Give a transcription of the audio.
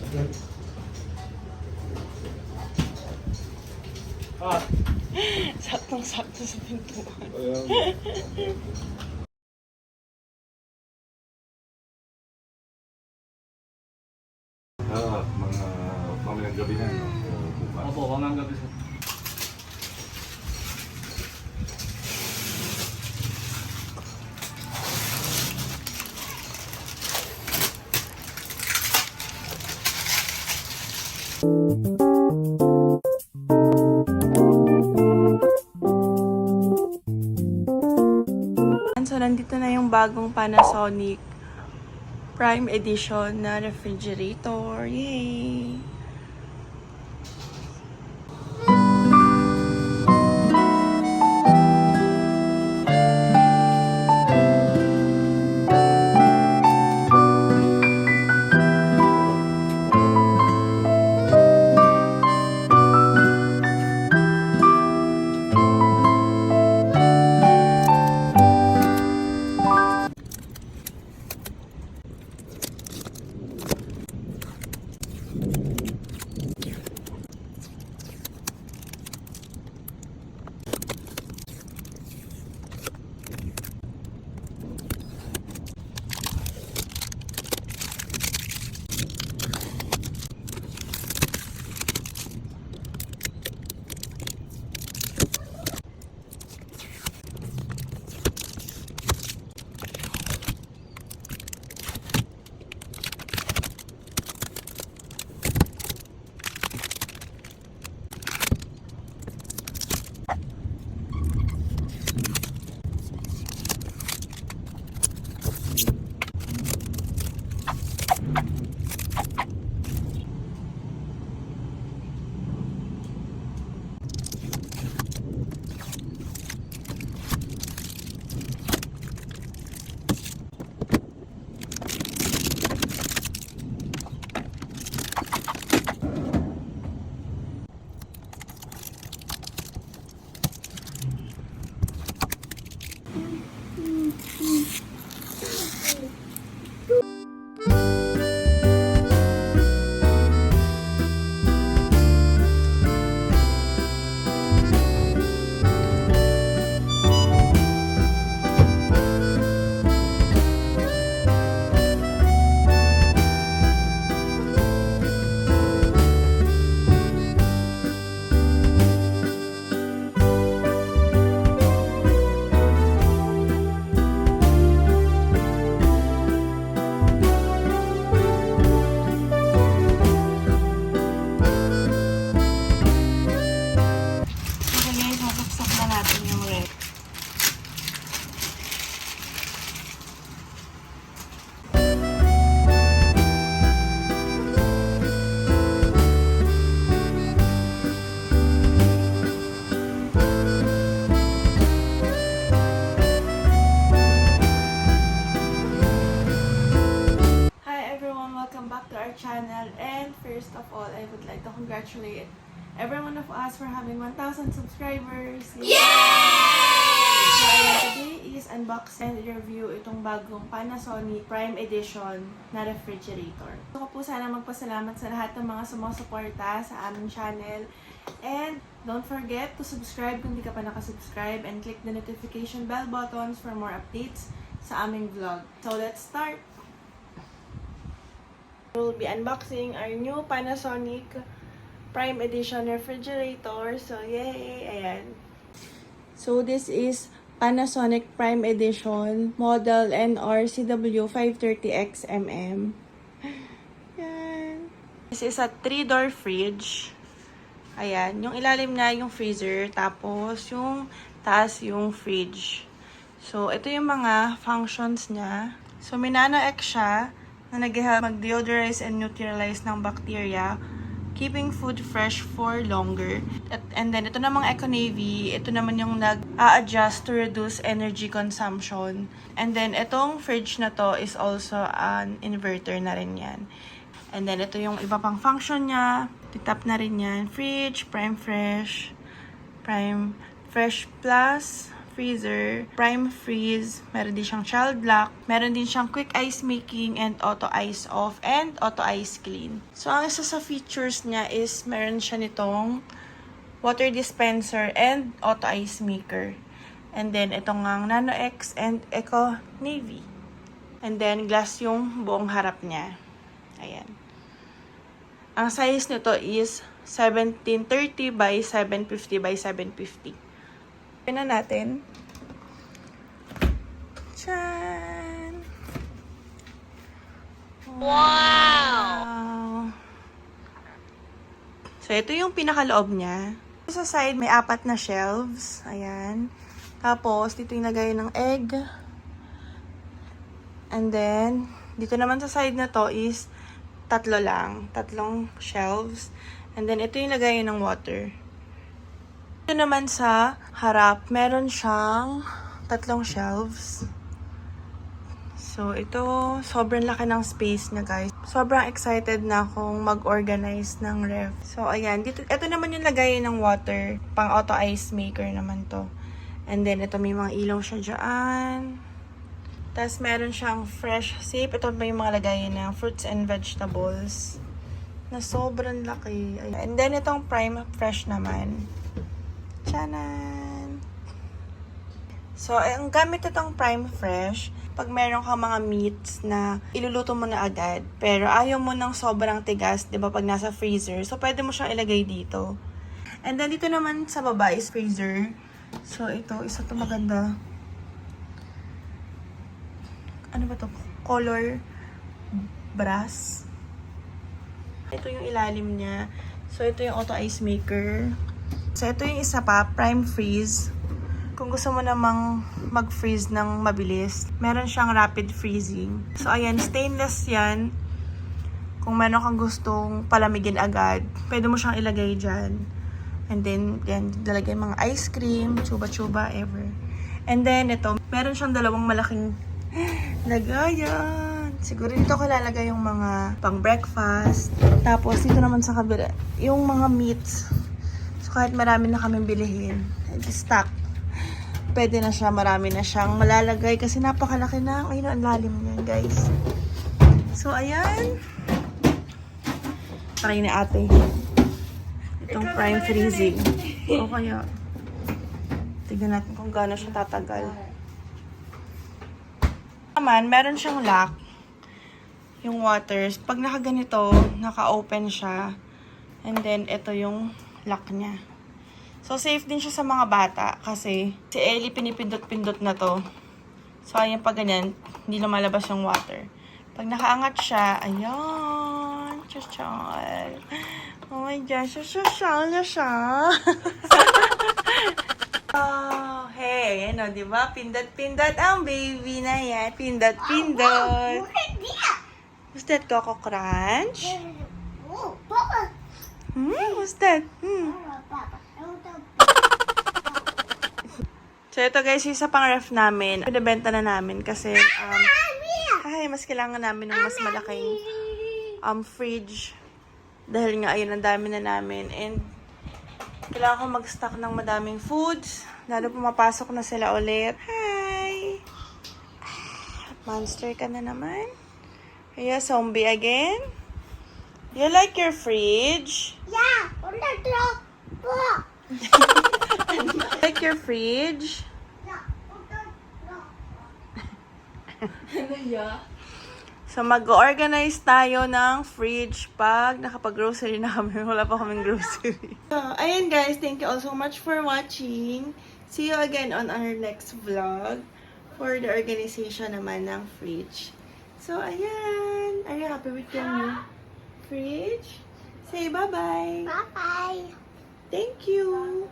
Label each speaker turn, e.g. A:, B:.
A: Ah,
B: Saktong-sakto sa pintuan.
C: Mga mamayang gabi na, no? Bukas.
A: opo, mamayang gabi sir.
B: So, nandito na yung bagong Panasonic Prime Edition na refrigerator. Yay! So guys, masaksak na natin yung ref. Hi everyone, welcome back to our channel, and first of all, I would like to congratulate every one of us for having 1,000 subscribers. Yay! So today is unbox and review itong bagong Panasonic Prime Edition na refrigerator. Gusto ko po sana magpasalamat sa lahat ng mga sumusuporta sa aming channel, and don't forget to subscribe kung di ka pa nakasubscribe, and click the notification bell buttons for more updates sa aming vlog. So let's start! We'll be unboxing our new Panasonic Prime Edition refrigerator. So, yay! Ayan. So, this is Panasonic Prime Edition model NR-CW530XMM. Ayan. This is a 3-door fridge. Ayan. Yung ilalim na yung freezer. Tapos, yung taas yung fridge. So, ito yung mga functions niya. So, may nano-X siya na nag-help mag-deodorize and neutralize ng bacteria, keeping food fresh for longer. And then, ito namang Eco Navy, ito naman yung nag-a-adjust to reduce energy consumption. And then, itong fridge na to is also an inverter na rin yan. And then, ito yung iba pang function niya. Titap na rin yan. Fridge, Prime Fresh, Prime Fresh Plus, freezer, prime freeze, meron din siyang child lock, meron din siyang quick ice making and auto ice off and auto ice clean. So, ang isa sa features niya is meron siya nitong water dispenser and auto ice maker. And then, itong ang Nano X and Eco Navy. And then, glass yung buong harap niya. Ayan. Ang size nito is 1730 by 750 by 750. Pina natin. Tchan! Wow! So, ito yung pinakaloob niya. Sa side, may 4 na shelves. Ayan. Tapos, dito yung lagay ng egg. And then, dito naman sa side na to is 3 lang. 3 shelves. And then, ito yung lagay ng water. Ito naman sa harap, meron siyang 3 shelves. So, ito, sobrang laki ng space niya, guys. Sobrang excited na akong mag-organize ng ref. So, ayan. Dito, ito naman yung lagay ng water. Pang auto ice maker naman to. And then, ito may mga ilaw siya dyan. Tapos, meron siyang fresh sip. Ito may mga lagay ng fruits and vegetables. Na sobrang laki. Ayan. And then, itong prime fresh naman. Tiyanan! So, ang gamit itong prime fresh, pag meron kang mga meats na iluluto mo na agad, pero ayaw mo ng sobrang tigas, di ba, pag nasa freezer. So, pwede mo siyang ilagay dito. And then, dito naman sa baba is freezer. So, ito, isa to maganda. Ano ba to? Color brass. Ito yung ilalim niya. So, ito yung auto ice maker. So, ito yung isa pa, prime freeze. Kung gusto mo namang mag-freeze ng mabilis, meron siyang rapid freezing. So, ayan, stainless yan. Kung meron kang gustong palamigin agad, pwede mo siyang ilagay dyan. And then, yan, lalagay mga ice cream, chuba-chuba, ever. And then, ito, meron siyang 2 malaking lagayan. Siguro dito ko lalagay yung mga pang breakfast. Tapos, dito naman sa kabila, yung mga meats. So, kahit marami na kaming bilihin, stock. Pwede na siya, marami na siyang malalagay kasi napakalaki na. Ayun, ang lalim niyan, guys. So, ayan. Try ni ate. Itong prime freezing. O kaya, tignan natin kung gaano siya tatagal. Naman, meron siyang lock. Yung waters. Pag nakaganito, naka-open siya. And then, ito yung lock niya. So, safe din siya sa mga bata kasi si Ellie pinipindot-pindot na to. So, ayan pag ganyan, hindi lumalabas yung water. Pag nakaangat siya, ayan, chachal. Oh my gosh, chachal na siya. Oh, hey, ano, di ba? Pindot-pindot ang baby na yan. Pindot-pindot. What's that, Coco Crunch? What's that? So, ito guys, isa pang ref namin. Pinabenta na namin kasi, mas kailangan namin ng mas malaking fridge. Dahil nga, ayun, ang dami na namin. And, kailangan ko mag-stock ng madaming foods. Lalo pumapasok na sila ulit. Hi! Monster ka na naman. Kaya, zombie again? You like your fridge?
D: Yeah,
B: Like your fridge? So, mag-organize tayo ng fridge pag nakapag-grocery na kami. Wala pa kaming grocery. So, ayan guys, thank you all so much for watching. See you again on our next vlog for the organization naman ng fridge. So, ayan. Are you happy with your new fridge? Say bye-bye.
D: Bye-bye.
B: Thank you.